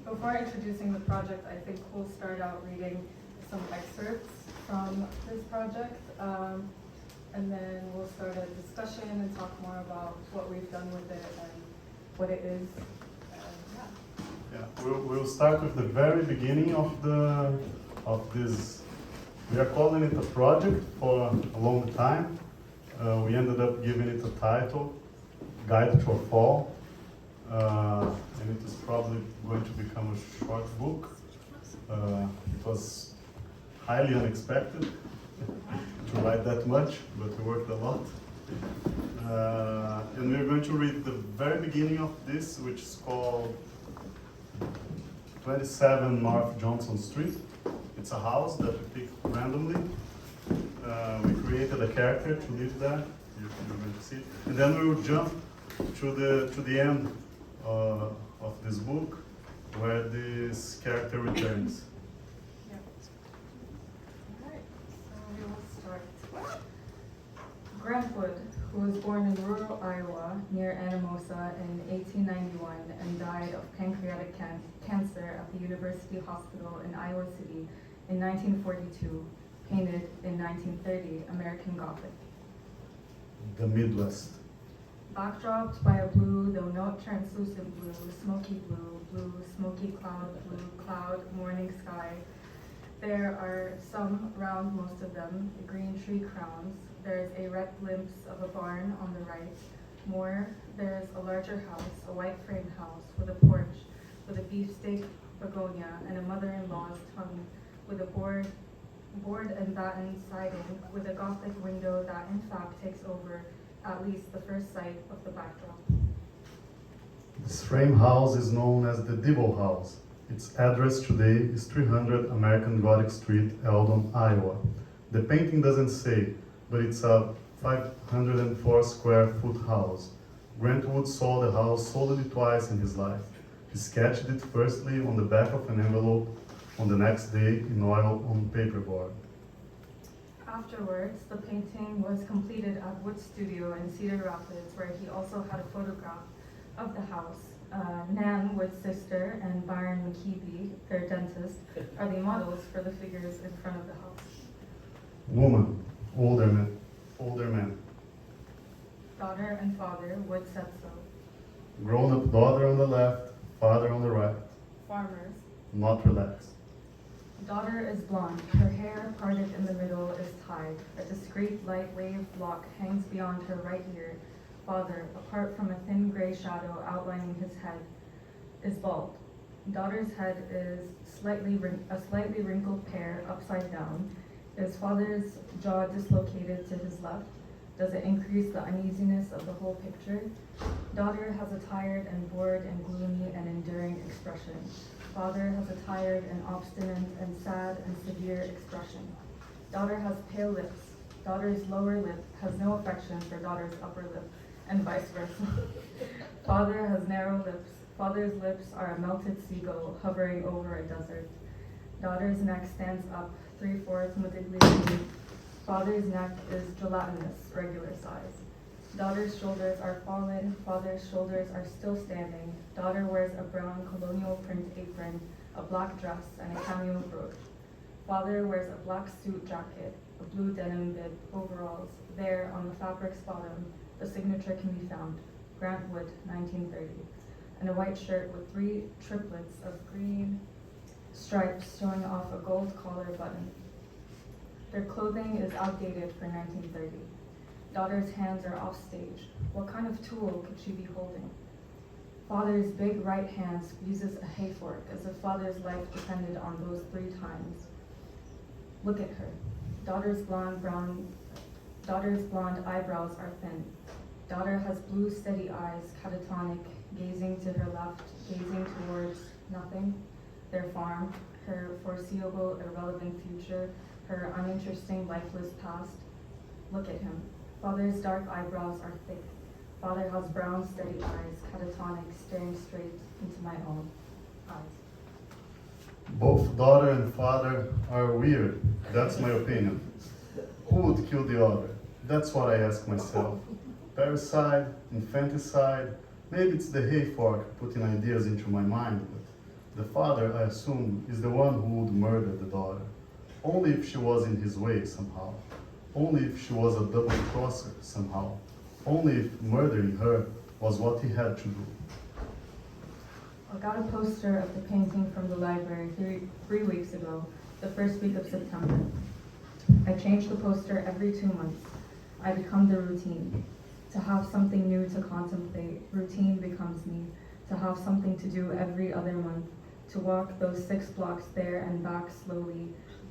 Before introducing the project, I think we'll start out reading some excerpts from this project, and then we'll start a discussion and talk more about what we've done with it and what it is. Yeah, we'll start with the very beginning of this. We are calling it a project for a long time. We ended up giving it a title, Guide to a Fall, and it is probably going to become a short book. It was highly unexpected to write that much, but we worked a lot. And we're going to read the very beginning of this, which is called 27 North Johnson Street. It's a house that we picked randomly. We created a character to live there. You're going to see it. And then we will jump to the end of this book, where this character returns. Yeah. All right, so we will start. Grant Wood, who was born in rural Iowa near Anamosa in 1891 and died of pancreatic cancer at the University Hospital in Iowa City in 1942, painted in 1930 American Gothic. The Midwest. Backdropped by a blue, though not translucent blue, smoky cloud, morning sky. There are some, around most of them, green tree crowns. There's a red glimpse of a barn on the right. More, there's a larger house, a white frame house with a porch, with a beefsteak begonia and a mother-in-law's tongue, with a board and batten siding, with a Gothic window that in fact takes over at least the first sight of the backdrop. This frame house is known as the Dibble House. Its address today is 300 American Gothic Street, Eldon, Iowa. The painting doesn't say, but it's a 504 square foot house. Grant Wood saw the house solely twice in his life. He sketched it firstly on the back of an envelope, on the next day in oil on paperboard. Afterwards, the painting was completed at Wood's studio in Cedar Rapids, where he also had a photograph of the house. Nan, Wood's sister, and Byron McKeeby, their dentist, are the models for the figures in front of the house. Woman, older man. Daughter and father, Wood said so. Grown-up daughter on the left, father on the right. Farmers. Not relaxed. Daughter is blonde. Her hair, parted in the middle, is tied. A discreet light wave lock hangs beyond her right ear. Father, apart from a thin gray shadow outlining his head, is bald. Daughter's head is a slightly wrinkled pear, upside down. Is father's jaw dislocated to his left? Does it increase the uneasiness of the whole picture? Daughter has a tired and bored and gloomy and enduring expression. Father has a tired and obstinate and sad and severe expression. Daughter has pale lips. Daughter's lower lip has no affection for daughter's upper lip, and vice versa. Father has narrow lips. Father's lips are a melted seagull hovering over a desert. Daughter's neck stands up, 3/4 meticulously. Father's neck is gelatinous, regular size. Daughter's shoulders are fallen. Father's shoulders are still standing. Daughter wears a brown colonial print apron, a black dress, and a cameo brooch. Father wears a black suit jacket, a blue denim bib, overalls. There, on the fabric's bottom, the signature can be found, Grant Wood, 1930, and a white shirt with 3 triplets of green stripes showing off a gold collar button. Their clothing is outdated for 1930. Daughter's hands are offstage. What kind of tool could she be holding? Father's big right hand squeezes a hay fork as if father's life depended on those 3 times. Look at her. Daughter's blonde eyebrows are thin. Daughter has blue, steady eyes, catatonic, gazing to her left, gazing towards nothing. Their farm, her foreseeable, irrelevant future, her uninteresting, lifeless past. Look at him. Father's dark eyebrows are thick. Father has brown, steady eyes, catatonic, staring straight into my own eyes. Both daughter and father are weird. That's my opinion. Who would kill the other? That's what I ask myself. Parricide, infanticide, maybe it's the hay fork putting ideas into my mind, but The father, I assume, is the one who would murder the daughter. Only if she was in his way somehow. Only if she was a double-crosser somehow. Only if murdering her was what he had to do. I got a poster of the painting from the library three weeks ago, the first week of September. I change the poster every 2 months. I become the routine. To have something new to contemplate, routine becomes me. To have something to do every other month. To walk those 6 blocks there and back slowly.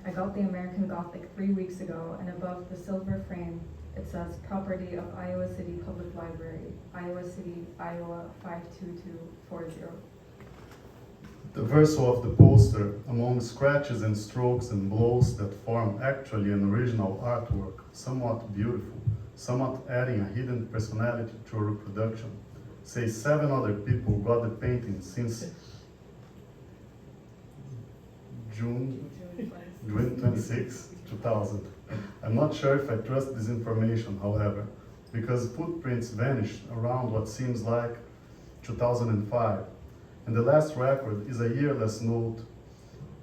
I got the American Gothic 3 weeks ago, and above the silver frame, it says, property of Iowa City Public Library, Iowa City, Iowa 52240. The verso of the poster, among scratches and strokes and blows that form actually an original artwork, somewhat beautiful, somewhat adding a hidden personality to a reproduction, says 7 other people got the painting since June 26, 2000. I'm not sure if I trust this information, however, because footprints vanished around what seems like 2005, and the last record is a yearless note,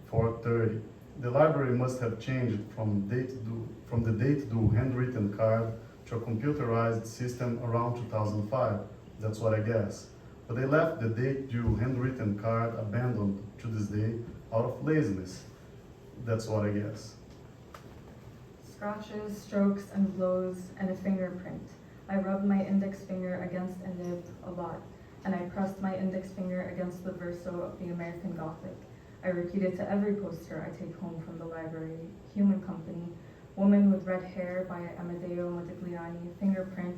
430. The library must have changed from the date due handwritten card to a computerized system around 2005. That's what I guess. But they left the date due handwritten card abandoned to this day out of laziness. That's what I guess. Scratches, strokes, and blows, and a fingerprint. I rubbed my index finger against a nib a lot, and I pressed my index finger against the verso of the American Gothic. I repeat it to every poster I take home from the library. Human Company, Woman with Red Hair by Amedeo Modigliani, Fingerprint,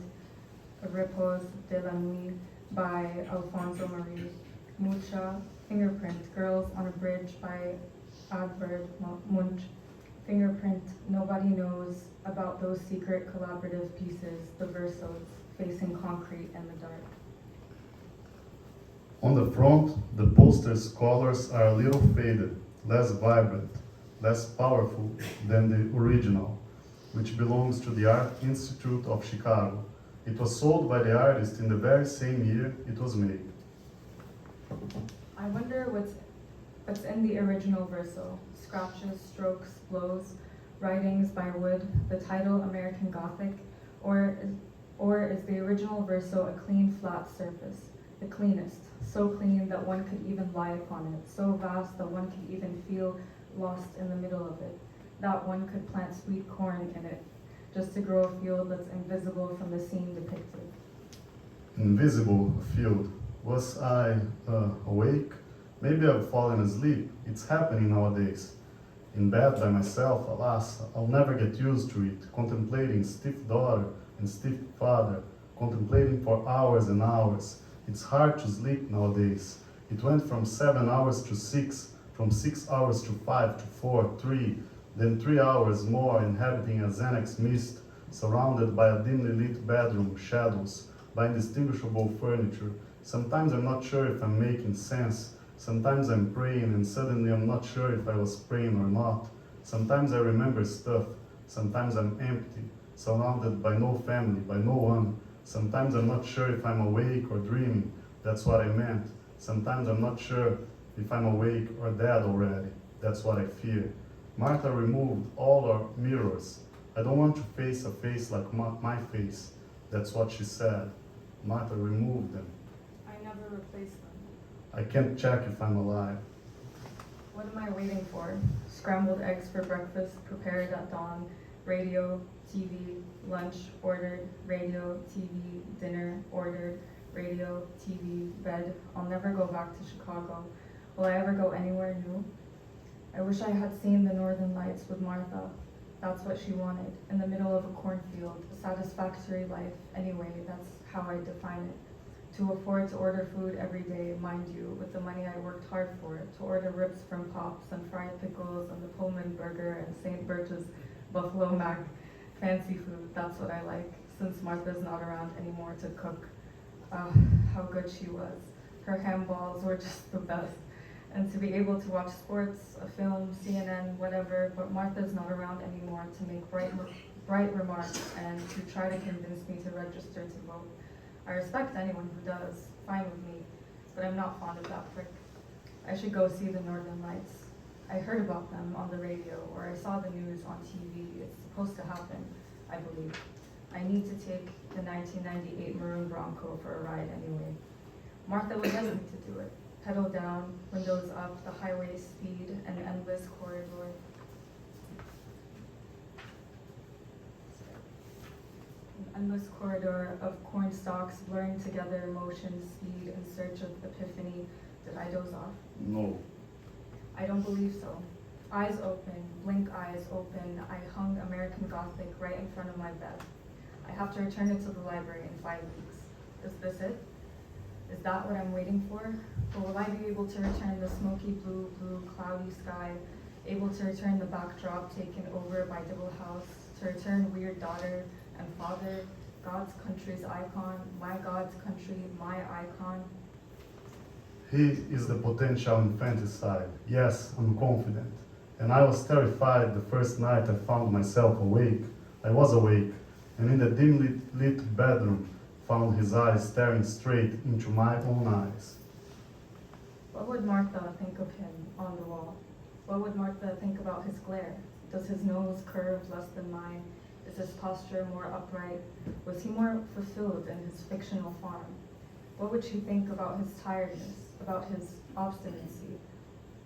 Repose de la Nuit by Alfonso Marie Mucha, Fingerprint, Girls on a Bridge by Advert Munch, Fingerprint, Nobody Knows About Those Secret Collaborative Pieces, the versos, Facing Concrete in the Dark. On the front, the poster's colors are a little faded, less vibrant, less powerful than the original, which belongs to the Art Institute of Chicago. It was sold by the artist in the very same year it was made. I wonder what's in the original verso. Scratches, strokes, blows, writings by Wood, the title American Gothic, or is the original verso a clean, flat surface, the cleanest, so clean that one could even lie upon it, so vast that one could even feel lost in the middle of it, that one could plant sweet corn in it, just to grow a field that's invisible from the scene depicted. Invisible field. Was I awake? Maybe I've fallen asleep. It's happening nowadays. In bed by myself, alas, I'll never get used to it, contemplating stiff daughter and stiff father, contemplating for hours and hours. It's hard to sleep nowadays. It went from 7 hours to 6, from 6 hours to 5 to 4, 3, then 3 hours more inhabiting a Xanax mist, surrounded by a dimly lit bedroom, shadows, by indistinguishable furniture. Sometimes I'm not sure if I'm making sense. Sometimes I'm praying and suddenly I'm not sure if I was praying or not. Sometimes I remember stuff. Sometimes I'm empty, surrounded by no family, by no one. Sometimes I'm not sure if I'm awake or dreaming. That's what I meant. Sometimes I'm not sure if I'm awake or dead already. That's what I fear. Martha removed all our mirrors. I don't want to face a face like my face. That's what she said. Martha removed them. I never replaced them. I can't check if I'm alive. What am I waiting for? Scrambled eggs for breakfast, prepared at dawn, radio, TV, lunch, ordered, radio, TV, dinner, ordered, radio, TV, bed. I'll never go back to Chicago. Will I ever go anywhere new? I wish I had seen the Northern Lights with Martha. That's what she wanted, in the middle of a cornfield, a satisfactory life. Anyway, that's how I define it. To afford to order food every day, mind you, with the money I worked hard for, to order ribs from Pops and fried pickles and the Pullman burger and St. Birch's Buffalo Mac, fancy food, that's what I like, since Martha's not around anymore to cook. How good she was. Her handballs were just the best. And to be able to watch sports, a film, CNN, whatever, but Martha's not around anymore to make bright remarks and to try to convince me to register to vote. I respect anyone who does, fine with me, but I'm not fond of that prick. I should go see the Northern Lights. I heard about them on the radio, or I saw the news on TV. It's supposed to happen, I believe. I need to take the 1998 maroon Bronco for a ride anyway. Martha would like me to do it. Pedal down, windows up, the highway speed, an endless corridor. An endless corridor of corn stalks blurring together motion, speed, in search of epiphany. Did I doze off? No. I don't believe so. Eyes open, blink eyes open, I hung American Gothic right in front of my bed. I have to return it to the library in 5 weeks. Is this it? Is that what I'm waiting for? Or will I be able to return the smoky blue, cloudy sky, able to return the backdrop taken over by Dibble House, to return weird daughter and father, God's country's icon, my God's country, my icon? He is the potential infanticide. Yes, I'm confident. And I was terrified the first night I found myself awake. I was awake, and in the dimly lit bedroom, found his eyes staring straight into my own eyes. What would Martha think of him on the wall? What would Martha think about his glare? Does his nose curve less than mine? Is his posture more upright? Was he more fulfilled in his fictional farm? What would she think about his tiredness, about his obstinacy,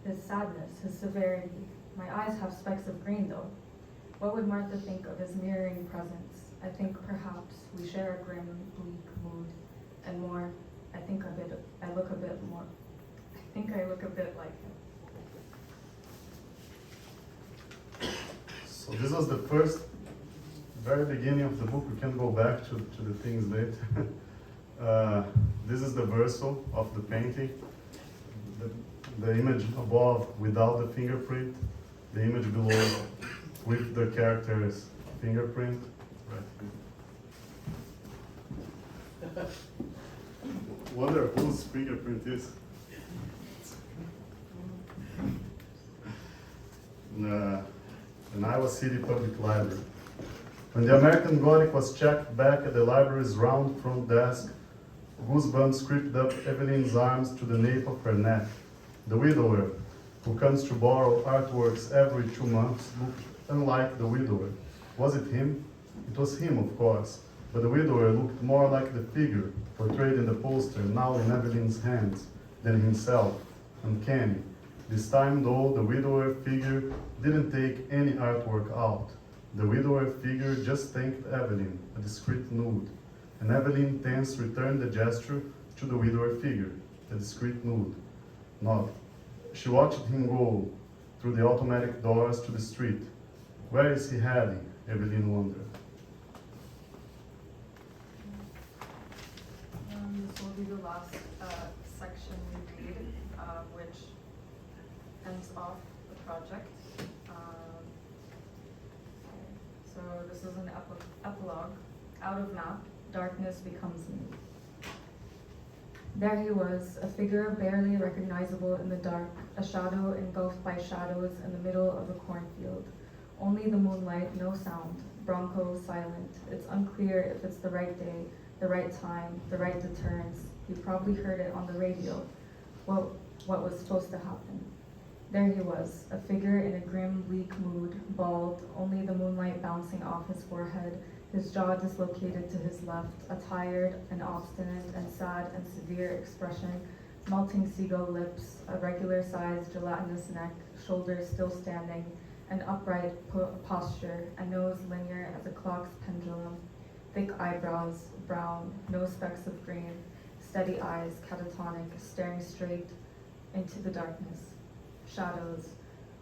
his sadness, his severity? My eyes have specks of green though. What would Martha think of his mirroring presence? I think perhaps we share a grim, bleak mood, and more, I look a bit like him. So this was the very beginning of the book. We can go back to the things later. This is the verso of the painting. The image above without the fingerprint, the image below with the character's fingerprint. Right. Wonder whose fingerprint is. In Iowa City Public Library. When the American Gothic was checked back at the library's round front desk, goosebumps crept up Evelyn's arms to the nape of her neck. The widower, who comes to borrow artworks every 2 months, looked unlike the widower. Was it him? It was him, of course, but the widower looked more like the figure portrayed in the poster now in Evelyn's hands than himself, uncanny. This time, though, the widower figure didn't take any artwork out. The widower figure just thanked Evelyn, a discreet nude, and Evelyn tense returned the gesture to the widower figure, a discreet nude. Nod. She watched him go through the automatic doors to the street. Where is he heading? Evelyn wondered. This will be the last section we read, which ends off the project. So this is an epilogue. Out of map, darkness becomes me. There he was, a figure barely recognizable in the dark, a shadow engulfed by shadows in the middle of a cornfield. Only the moonlight, no sound. Bronco silent. It's unclear if it's the right day, the right time, the right deterrence. He probably heard it on the radio. What was supposed to happen? There he was, a figure in a grim, bleak mood, bald, only the moonlight bouncing off his forehead, his jaw dislocated to his left, a tired and obstinate and sad and severe expression, melting seagull lips, a regular-sized gelatinous neck, shoulders still standing, an upright posture, a nose linear as a clock's pendulum, thick eyebrows, brown, no specks of green, steady eyes, catatonic, staring straight into the darkness. Shadows.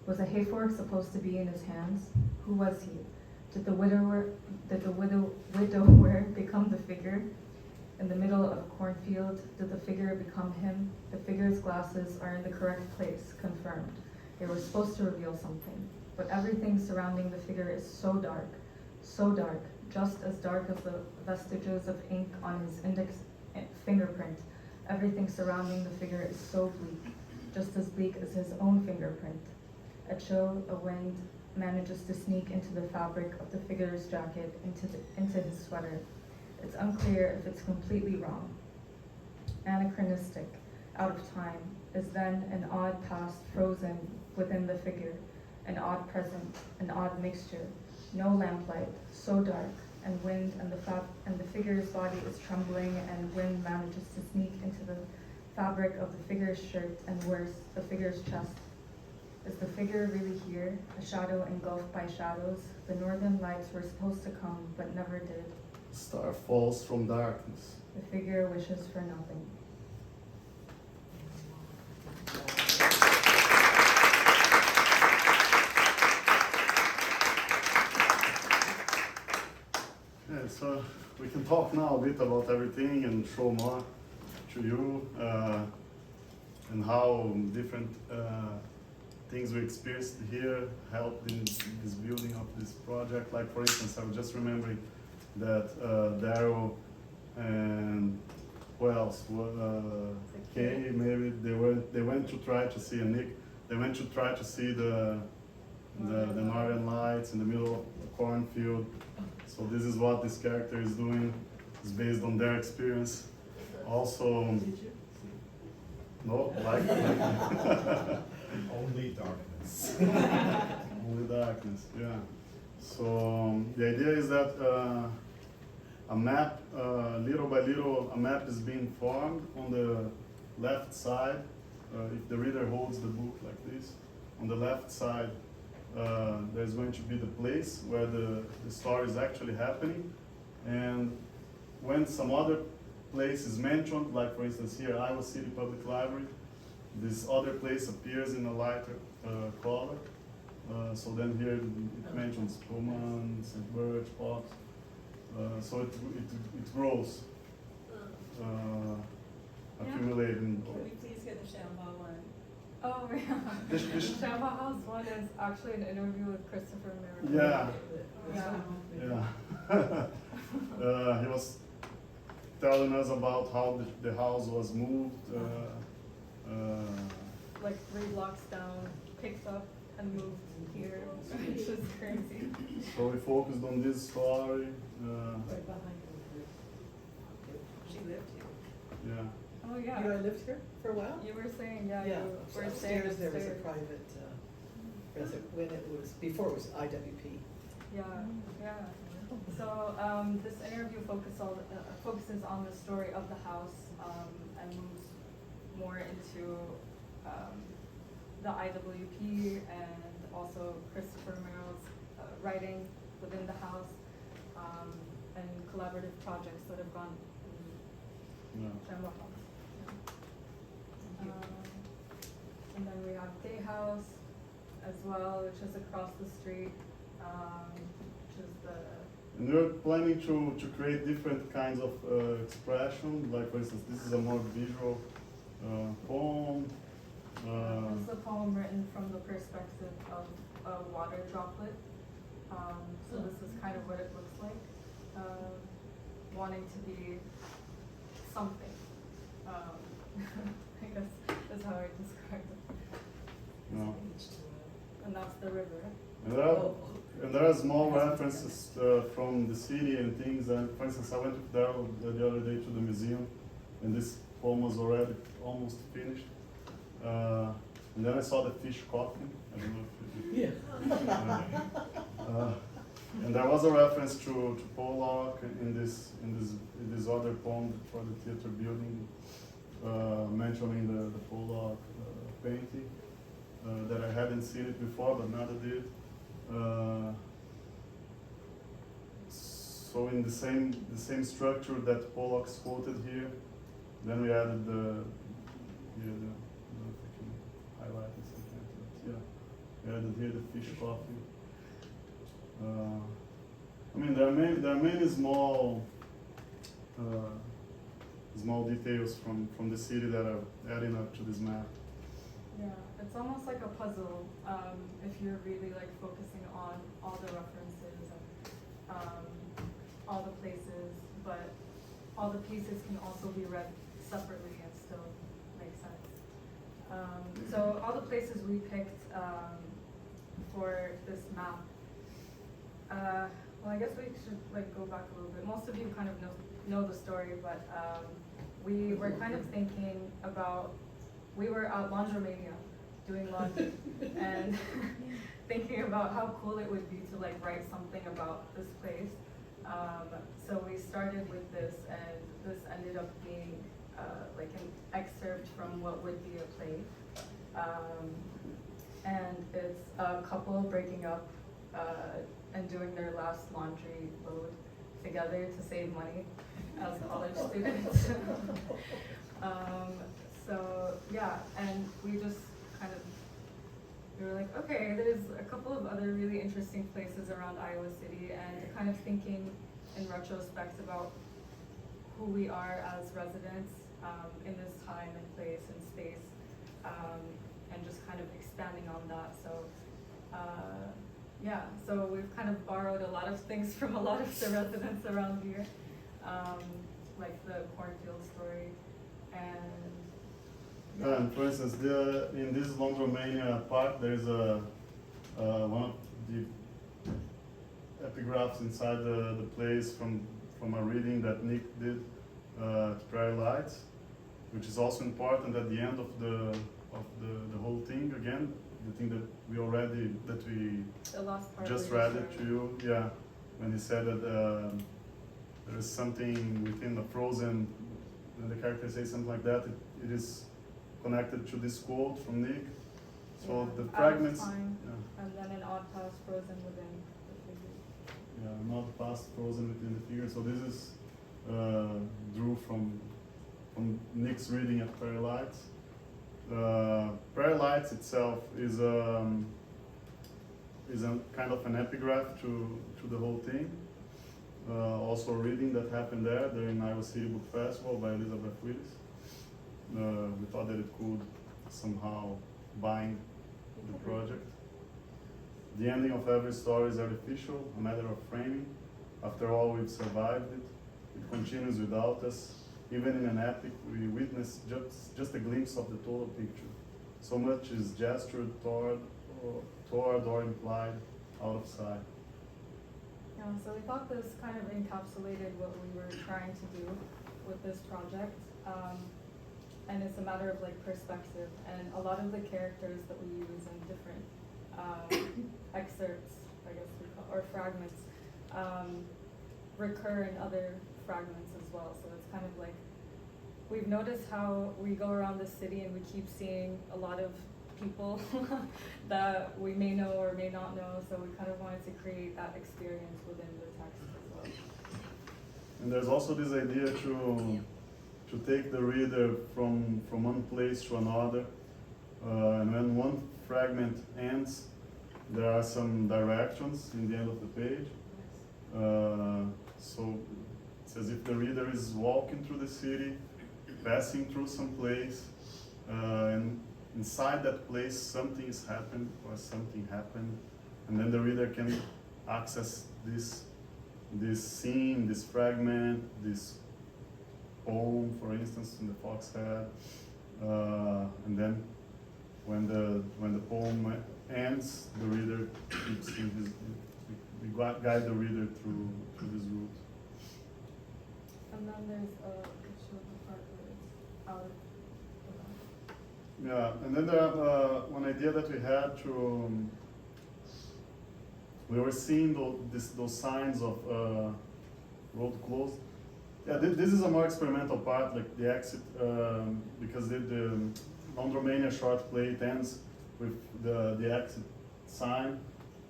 Was a hayfork supposed to be in his hands? Who was he? Did the widower become the figure? In the middle of a cornfield, did the figure become him? The figure's glasses are in the correct place, confirmed. They were supposed to reveal something. But everything surrounding the figure is so dark, just as dark as the vestiges of ink on his index fingerprint. Everything surrounding the figure is so bleak, just as bleak as his own fingerprint. A chill, a wind, manages to sneak into the fabric of the figure's jacket, into his sweater. It's unclear if it's completely wrong. Anachronistic, out of time, is then an odd past frozen within the figure, an odd present, an odd mixture, no lamplight, so dark, and wind and the figure's body is trembling, and wind manages to sneak into the fabric of the figure's shirt, and worse, the figure's chest. Is the figure really here, a shadow engulfed by shadows? The northern lights were supposed to come, but never did. Star falls from darkness. The figure wishes for nothing. Yeah, so we can talk now a bit about everything and show more to you and how different things we experienced here helped in this building of this project. Like for instance, I was just remembering that Daryl and who else? Kay, maybe they went to try to see, and Nick, they went to try to see the northern lights in the middle of the cornfield. So this is what this character is doing. It's based on their experience. Also, no, like Only darkness. only darkness. Yeah. So the idea is that a map, little by little, a map is being formed on the left side. If the reader holds the book like this, on the left side, there's going to be the place where the story is actually happening. And when some other place is mentioned, like for instance here, Iowa City Public Library, this other place appears in a lighter color. So then here it mentions Pullman, St. Birch, Fox. So it grows, accumulating. Can we please get the Shambaugh one? Oh, yeah. The Shambaugh House one is actually an interview with Christopher Merrill. Yeah. He was telling us about how the house was moved. Like 3 blocks down, picked up and moved here, which is crazy. So we focused on this story. Right behind her. She lived here. Yeah. Oh, You yeah. know, I lived here for a while. You were saying, yeah, Yeah, you so were staying upstairs there was a upstairs. private, when it was, before it was IWP. Yeah, yeah. So this interview focuses on the story of the house and moves more into the IWP and also Christopher Merrill's writing within the house and collaborative projects that have gone in Yeah. Shambaugh House. And then we have Day House as well, which is across the street, which is the And we're planning to create different kinds of expression. Like for instance, this is a more visual poem. this is a poem written from the perspective of a water droplet. So this is kind of what it looks like, wanting to be something. I guess is how I describe it. No. And that's the river. And there are small references from the city and things. And for instance, I went there the other day to the museum, and this poem was already almost finished. And then I saw the fish coughing. I don't know if you and there was a reference to Pollock in this other poem for the theater building, mentioning the Pollock painting. That I hadn't seen it before, but Nada did. So in the same structure that Pollock's quoted here, then we added I don't know if I can highlight it something like that. Yeah, we added here the fish coffee. I mean, there are many small details from the city that are adding up to this map. Yeah, it's almost like a puzzle if you're really like focusing on all the references and all the places, but all the pieces can also be read separately and still make sense. So all the places we picked for this map, well, I guess we should like go back a little bit. Most of you kind of know the story, but we were kind of thinking about we were at Laundromania doing laundry and thinking about how cool it would be to like write something about this place. So we started with this, and this ended up being like an excerpt from what would be a play. And it's a couple breaking up and doing their last laundry load together to save money as college students. So yeah, and we just kind of, we were like, okay, there's a couple of other really interesting places around Iowa City, and kind of thinking in retrospect about who we are as residents in this time and place and space, and just kind of expanding on that. So yeah, so we've kind of borrowed a lot of things from a lot of the residents around here, like the cornfield story, and yeah. And for instance, in this Laundromania part, there's one of the epigraphs inside the plays from a reading that Nick did to Prairie Lights, which is also important at the end of the whole thing. Again, the thing that we The last part just we read it to you. Yeah, when he said that there is something within the frozen, and the character says something like that. It is connected to this quote from Nick. So Yeah, the out of fragments, time, yeah, and then an odd past frozen within the figure. yeah, not past frozen within the figure. So this is drew from Nick's reading at Prairie Lights. Prairie Lights itself is a kind of an epigraph to the whole thing. Also a reading that happened there during Iowa City Book Festival by Elizabeth Willis. We thought that it could somehow bind the project. The ending of every story is artificial, a matter of framing. After all, we've survived it. It continues without us. Even in an epic, we witness just a glimpse of the total picture. So much is gestured toward or implied out of sight. Yeah, so we thought this kind of encapsulated what we were trying to do with this project. And it's a matter of like perspective, and a lot of the characters that we use in different excerpts, I guess we call, or fragments, recur in other fragments as well. So it's kind of like, we've noticed how we go around the city and we keep seeing a lot of people that we may know or may not know, so we kind of wanted to create that experience within the text as well. And there's also this idea to take the reader from one place to another. And when one fragment ends, there are some directions in the end of the page. So it's as if the reader is walking through the city, passing through some place, and inside that place something is happened or something happened, and then the reader can access this scene, this fragment, this poem, for instance, in the Fox Head, and then when the poem ends, the reader keeps in his, we guide the reader through this route. And then there's a picture of the part where it's out of the Yeah, and then there one idea that we had we were seeing those signs of road closed. Yeah, this is a more experimental part, like the exit, because the Laundromania short play it ends with the exit sign.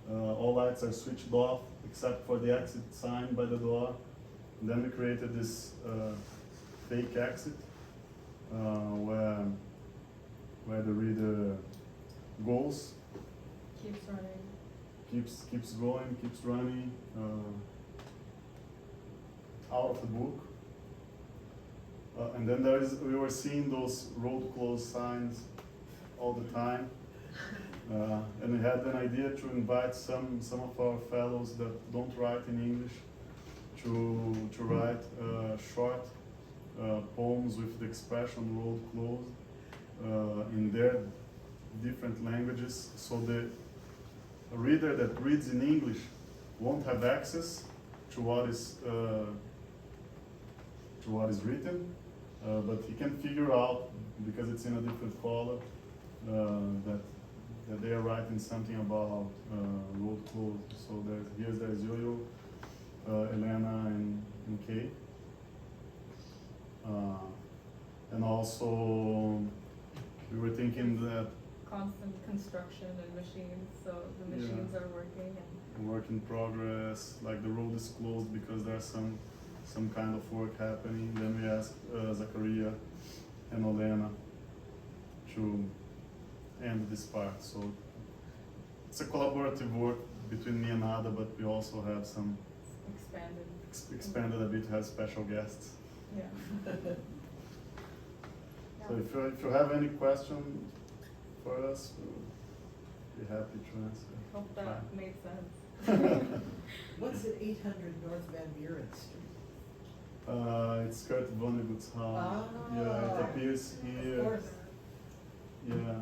All lights are switched off except for the exit sign by the door. And then we created this fake exit where the reader goes, keeps running. keeps going, keeps running out of the book. And then we were seeing those road closed signs all the time. And we had an idea to invite some of our fellows that don't write in English to write short poems with the expression road closed in their different languages, so the reader that reads in English won't have access to what is written, but he can figure out, because it's in a different color, that they are writing something about road closed. So there's Yo-Yo, Elena, and Kay. And also, we were thinking that Constant construction and machines, so the Yeah. machines are working and work in progress, like the road is closed because there's some kind of work happening. Then we asked Zakaria and Olena to end this part. So it's a collaborative work between me and Nada, but we also have some expanded. expanded a bit, have special guests. Yeah. So if you have any question for us, we'll be happy to answer. Hope that Fine. made sense. What's at 800 North Van Buren Street? It's Kurt Vonnegut's house. Ah. Yeah, it appears here. Of course. Yeah.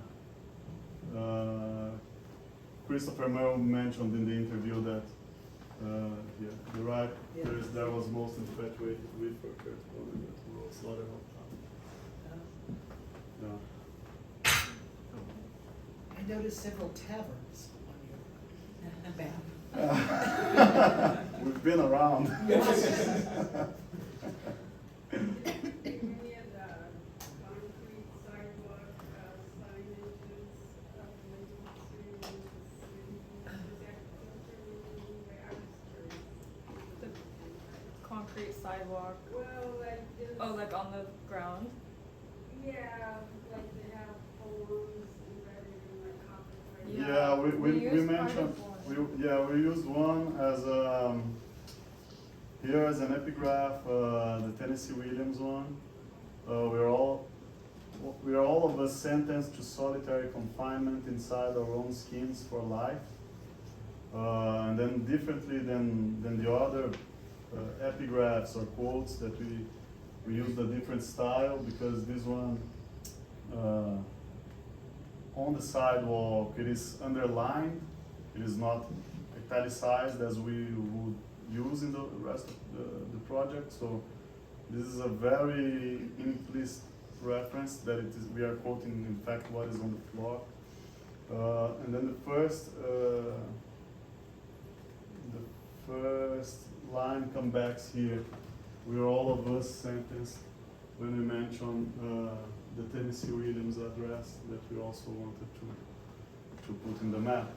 Christopher Merrill mentioned in the interview that yeah, the writers there was most infatuated with for Kurt Vonnegut, who wrote Slaughterhouse-Town. Yeah. I noticed several taverns on your map. We've been around. Any of the concrete sidewalk signages related to the city, is that contributing? I was curious. The concrete sidewalk. Well, like this. Oh, like on the ground? Yeah, like they have poems embedded in like copper. Yeah, we used part mentioned, of one. we used one as here as an epigraph, the Tennessee Williams one. We are all of us sentenced to solitary confinement inside our own skins for life. And then differently than the other epigraphs or quotes that we used a different style, because this one on the sidewalk, it is underlined, it is not italicized as we would use in the rest of the project. So this is a very implicit reference that we are quoting in fact what is on the floor. And then the first line comes back here. We are all of us sentenced, when we mention the Tennessee Williams address that we also wanted to put in the map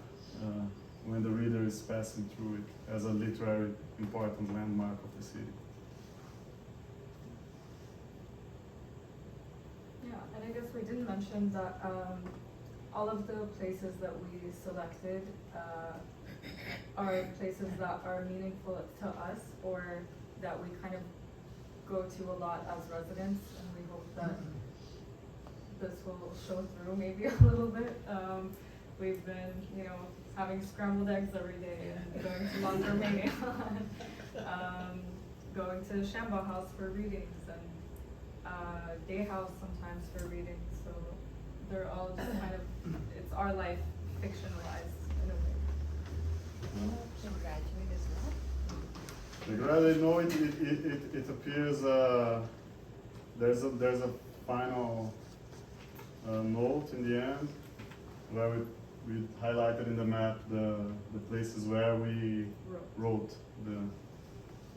when the reader is passing through it as a literary important landmark of the city. Yeah, and I guess we didn't mention that all of the places that we selected are places that are meaningful to us, or that we kind of go to a lot as residents, and we hope that this will show through maybe a little bit. We've been, having scrambled eggs every day and going to Montgomery, going to Shambaugh House for readings, and Day House sometimes for readings. So they're all just kind of, it's our life fictionalized in a way. Can graduate as well? The graduate note, it appears, there's a final note in the end where we highlighted in the map the places where we wrote and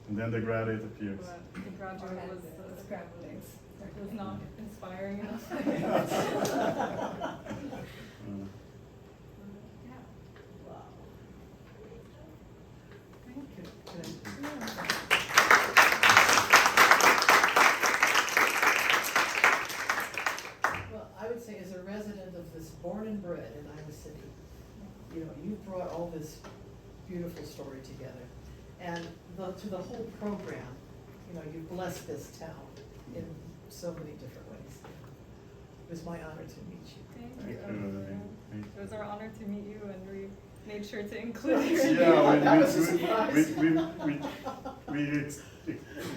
then the graduate appears. But the graduate was Scrambled eggs. was not inspiring enough. Yeah. Wow. Thank you. Good. Well, I would say as a resident of this born and bred in Iowa City, you brought all this beautiful story together. And to the whole program, you blessed this town in so many different ways. It was my honor to meet you. Thank Thank you. you. Thank It was our honor to meet you, and we made sure to include you. Yeah, That was a surprise. we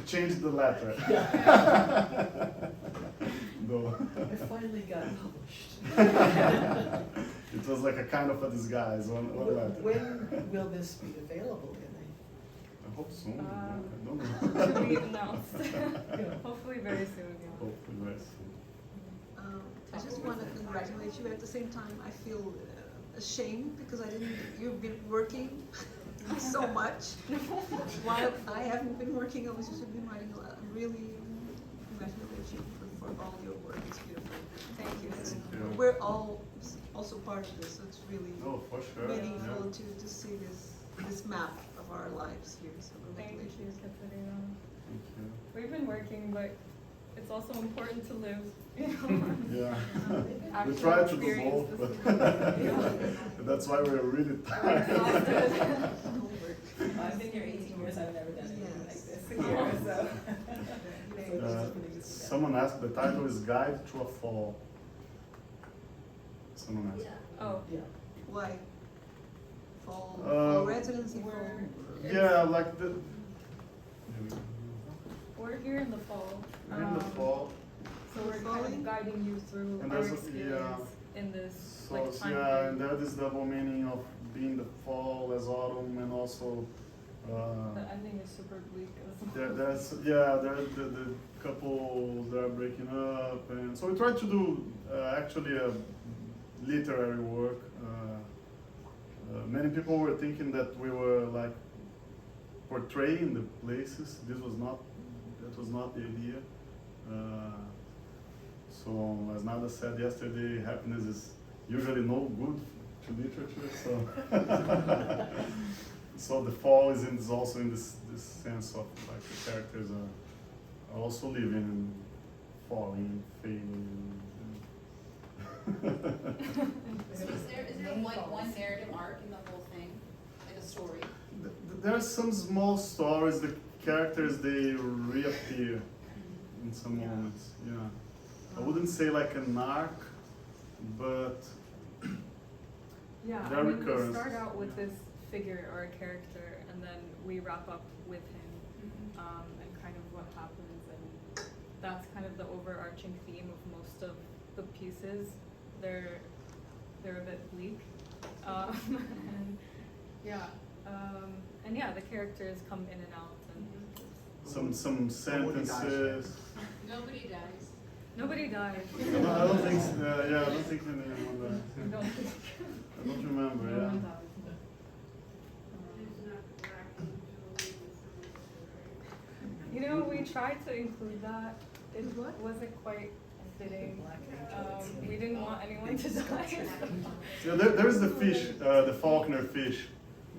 changed the letter. No. I finally got published. It was like a kind of a disguise, one letter. When will this be available hope soon. Um, I don't know. To be announced. Hopefully very soon, yeah. Hopefully very soon. I just want to congratulate you. At the same time, I feel ashamed because you've been working so much. While I haven't been working, I was just been writing a lot. I really congratulate you for all your work. It's beautiful. Thank you. Thank you. We're all also part of this, so it's really Oh, for sure. meaningful Yeah. to see this map of our lives here. So Thank you, congratulations. Katarina. Thank you. We've been working, but it's also important to live, you know. Yeah. We Actually try to do experience both, this but Yeah. that's why we're really We're tired. exhausted. I've been here 18 years, I've never done anything like this Yes. here, so. Someone asked, the title is Guide to a Fall. Someone asked. Oh, Yeah. Why? Fall residency, fall. Yeah, like the. we're here in the fall. In the fall. So we're kind Falling? of guiding you through And our there's a- experience in this So, like time yeah, period. and there is double meaning of being the fall as autumn and also. The ending is super bleak as well. There's the couples that are breaking up, and so we tried to do actually a literary work. Many people were thinking that we were like portraying the places. That was not the idea. So as Nada said yesterday, happiness is usually no good to literature. So. So the fall is also in this sense of like the characters are also living and falling, failing. So is there like one narrative arc in the whole thing, like a story? There are some small stories. The characters they reappear in some moments. Yeah, I wouldn't say like an arc, but Yeah, There I are mean, we recurrences. start out with this figure or a character, and then we wrap up with him, and kind of what happens, and that's kind of the overarching theme of most of the pieces. They're a bit bleak, and yeah, the characters come in and out, and some sentences. Nobody dies. nobody dies. I don't think. Yeah, I don't think anyone dies. I don't think I don't remember. no Yeah. one dies. It's not lacking to You know, we tried to include that. It What? wasn't quite fitting. We didn't want anyone to die. Yeah, there is the fish, the Faulkner fish.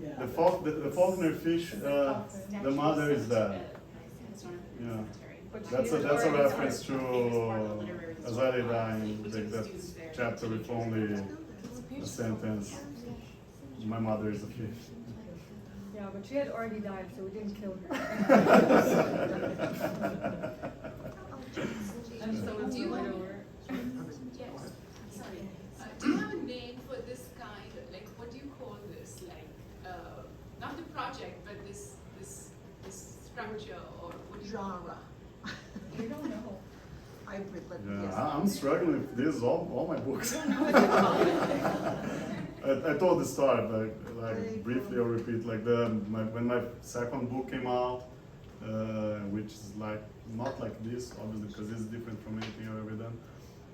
Yeah. The Faulkner fish, the mother is dead. Yeah. But she That's had a already reference died. to Azalea dying, like that chapter with only a sentence. My mother is a fish. Yeah, but she had already died, so we didn't kill her. And so is Do the you have- widower. Yes. Sorry. Do you have a name for this kind? Like, what do you call this? Like, not the project, but this structure, or what do you call Genre. We don't know. Hybrid, but Yeah, yes. I'm struggling with this, all my books. I told the story, like briefly, I'll repeat, like when my second book came out, which is like, not like this, obviously, because it's different from anything I've ever done,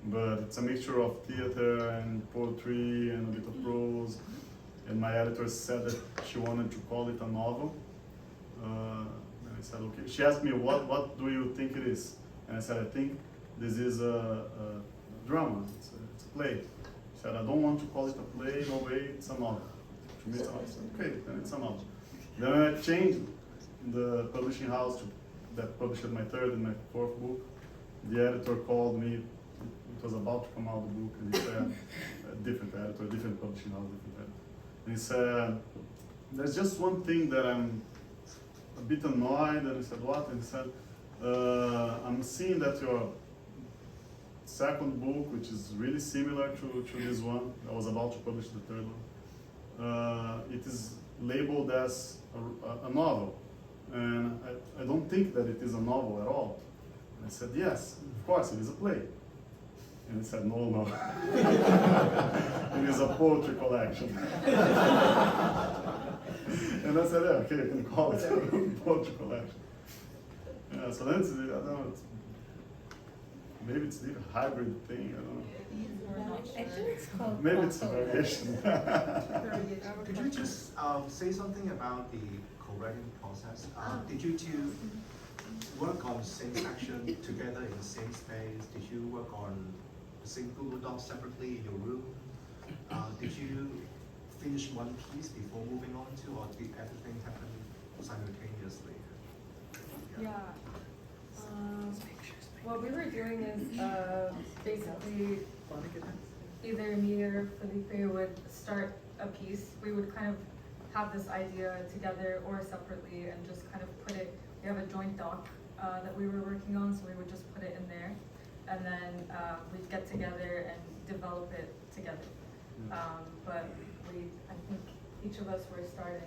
but it's a mixture of theater and poetry and a bit of prose, and my editor said that she wanted to call it a novel, and I said, okay. She asked me, what do you think it is? And I said, I think this is a drama, it's a play. She said, I don't want to call it a play, no way, it's a novel. To me, it's a novel. I said, okay, then it's a novel. Then when I changed the publishing house that published my third and my fourth book, the editor called me, it was about to come out the book, and he said, a different editor, different publishing house, different editor. And he said, there's just one thing that I'm a bit annoyed, and I said, what? And he said, I'm seeing that your second book, which is really similar to this one, I was about to publish the third one, it is labeled as a novel. And I don't think that it is a novel at all. And I said, yes, of course, it is a play. And he said, no. It is a poetry collection. And I said, yeah, okay, you can call it a poetry collection. Yeah, so that's, I don't know, maybe it's a hybrid thing, I don't know. I think it's called. Maybe it's a variation. Could you just say something about the co-writing process? Did you two work on the same section together in the same space? Did you work on the same Google Docs separately in your room? Did you finish one piece before moving on to, or did everything happen simultaneously? Yeah. What we were doing is basically either me or Felipe would start a piece. We would kind of have this idea together or separately and just kind of put it, we have a joint doc that we were working on, so we would just put it in there. And then we'd get together and develop it together. But I think each of us were starting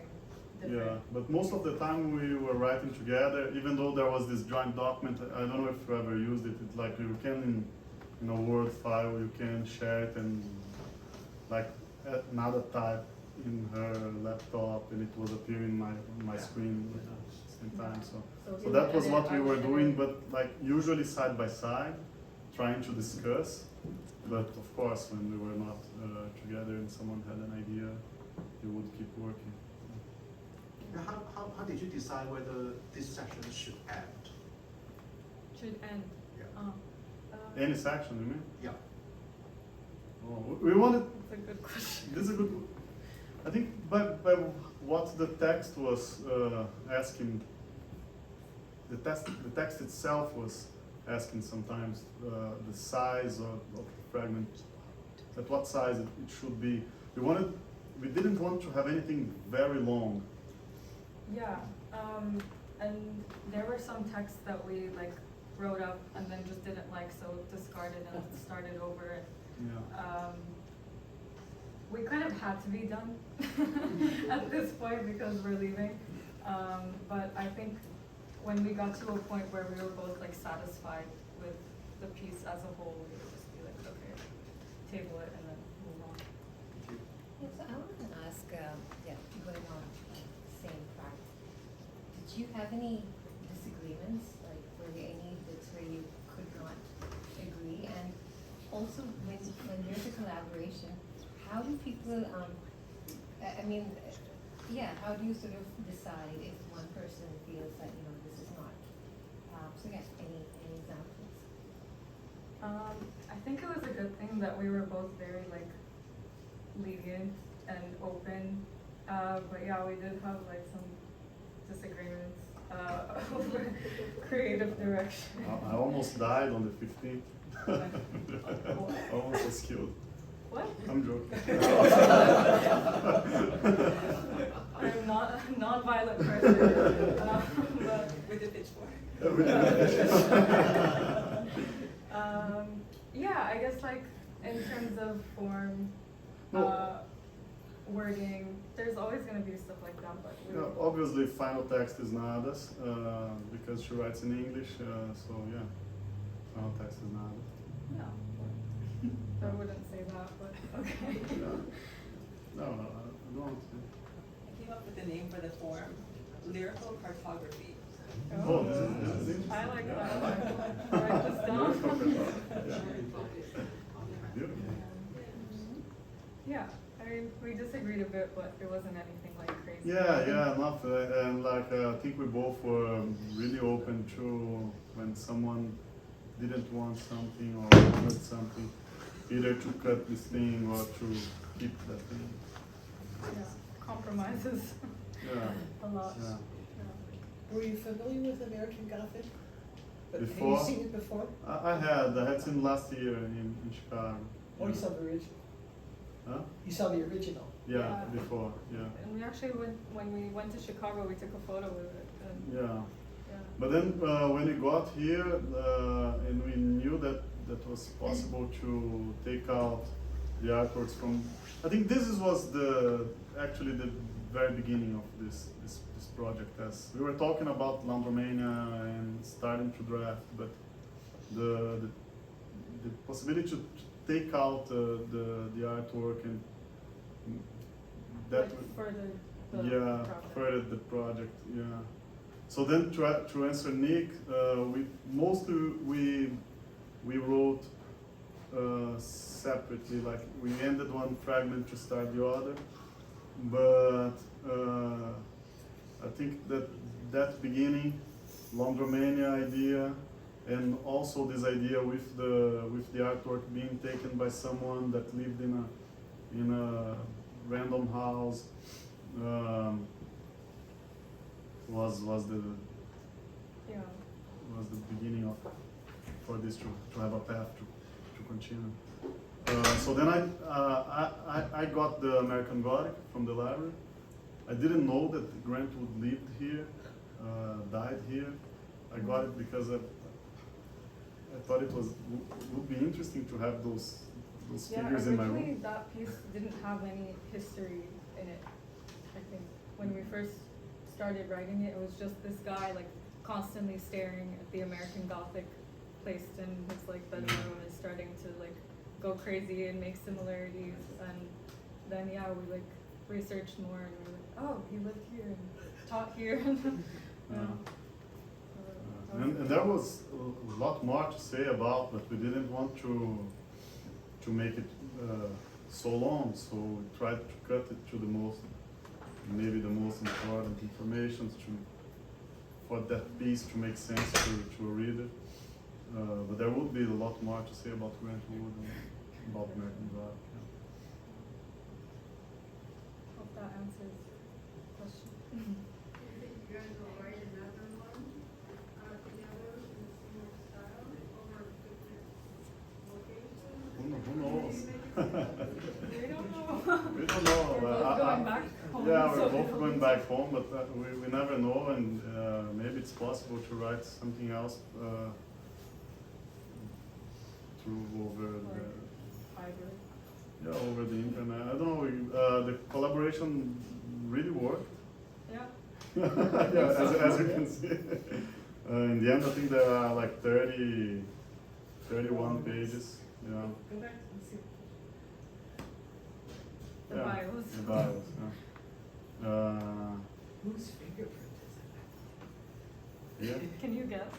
different. Yeah, but most of the time we were writing together, even though there was this joint document. I don't know if you ever used it. It's like you can, in a Word file, you can share it and like Nada type in her laptop, and it was appearing on my screen at the same time. So that was what we were doing, but like usually side by side, trying to discuss. But of course, when we were not together and someone had an idea, we would keep working. How did you decide whether this section should end? Should end. Yeah. Any section, you mean? Yeah. Oh, we wanted. That's a good question. This is a good. I think by what the text was asking, the text itself was asking sometimes the size of the fragment, at what size it should be. We didn't want to have anything very long. Yeah, and there were some texts that we like wrote up and then just didn't like, so discarded and started over. Yeah. We kind of had to be done at this point because we're leaving. But I think when we got to a point where we were both like satisfied with the piece as a whole, we would just be like, okay, table it and then move on. Yes, I wanted to ask, going on same track, did you have any disagreements? Like, were there any bits where you could not agree? And also, when there's a collaboration, how do people, how do you sort of decide if one person feels that, this is not, any examples? I think it was a good thing that we were both very like lenient and open. But yeah, we did have like some disagreements over creative direction. I almost died on the 15th. I almost was killed. What? I'm joking. I'm not a non-violent person. But With the pitchfork. yeah, I guess like in terms of form, wording, there's always going to be stuff like that. But Obviously, final text is Nada's because she writes in English. So yeah, final text is Nada's. no, I wouldn't say that, but okay. No, I don't want to. I came up with the name for the form, lyrical cartography. Oh, this is interesting. I like Yeah. that one. Write this down. Beautiful. Yeah, I mean, we disagreed a bit, but it wasn't anything like crazy. Yeah, enough. And like, I think we both were really open to when someone didn't want something or wanted something, either to cut this thing or to keep that thing. Yeah, compromises Yeah. a lot. Yeah. Were you familiar with American Gothic? But Before? Have you seen it before? I had seen last year in Chicago. Or you saw the original? Huh? You saw the original? Yeah, Yeah. before, yeah. And we actually when we went to Chicago, we took a photo with it. And Yeah. yeah. But then when we got here and we knew that was possible to take out the artworks from, I think this was actually the very beginning of this project. As we were talking about Landromania and starting to draft, but the the possibility to take out the artwork and that Like for the yeah, project. further the project, yeah. So then to answer Nick, we wrote separately, like we ended one fragment to start the other, but I think that beginning, Londromania idea, and also this idea with the artwork being taken by someone that lived in a random house, was the Yeah. was the beginning of for this to have a path to continue. So then I got the American Gothic from the library. I didn't know that Grant would live here, died here. I got it because I thought it would be interesting to have those figures in my originally room. that piece didn't have any history in it. I think when we first started writing it, it was just this guy like constantly staring at the American Gothic placed in his like bedroom and starting to like go crazy and make similarities. And then yeah, we like researched more and we were like, oh, he lived here and taught here. And there was a lot more to say about, but we didn't want to make it so long, so we tried to cut it to maybe the most important information for that piece to make sense to a reader. But there would be a lot more to say about Grant Wood and about American Gothic. Hope that answers the question. Do you think you guys will write another one together in a similar style over different locations? Who knows? We don't know. We don't know. We're both going back home, Yeah, so we're we both don't going know. back home, but we never know, and maybe it's possible to write something else over Hybrid. over the internet. I don't know. The collaboration really worked. Yeah. Yeah, as you can see. In the end, I think there are like 31 pages. Yeah. Go back and see. The Yeah, bios. The bios. Yeah. Whose fingerprint is Yeah. Can you guess?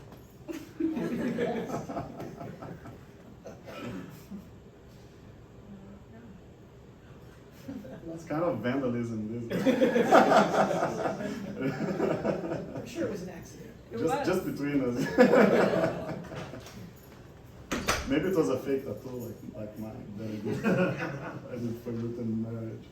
It's kind of vandalism, this. it? I'm sure it was an accident. It was. Just between us. Maybe it was a fake tattoo like mine that I did for Luton marriage.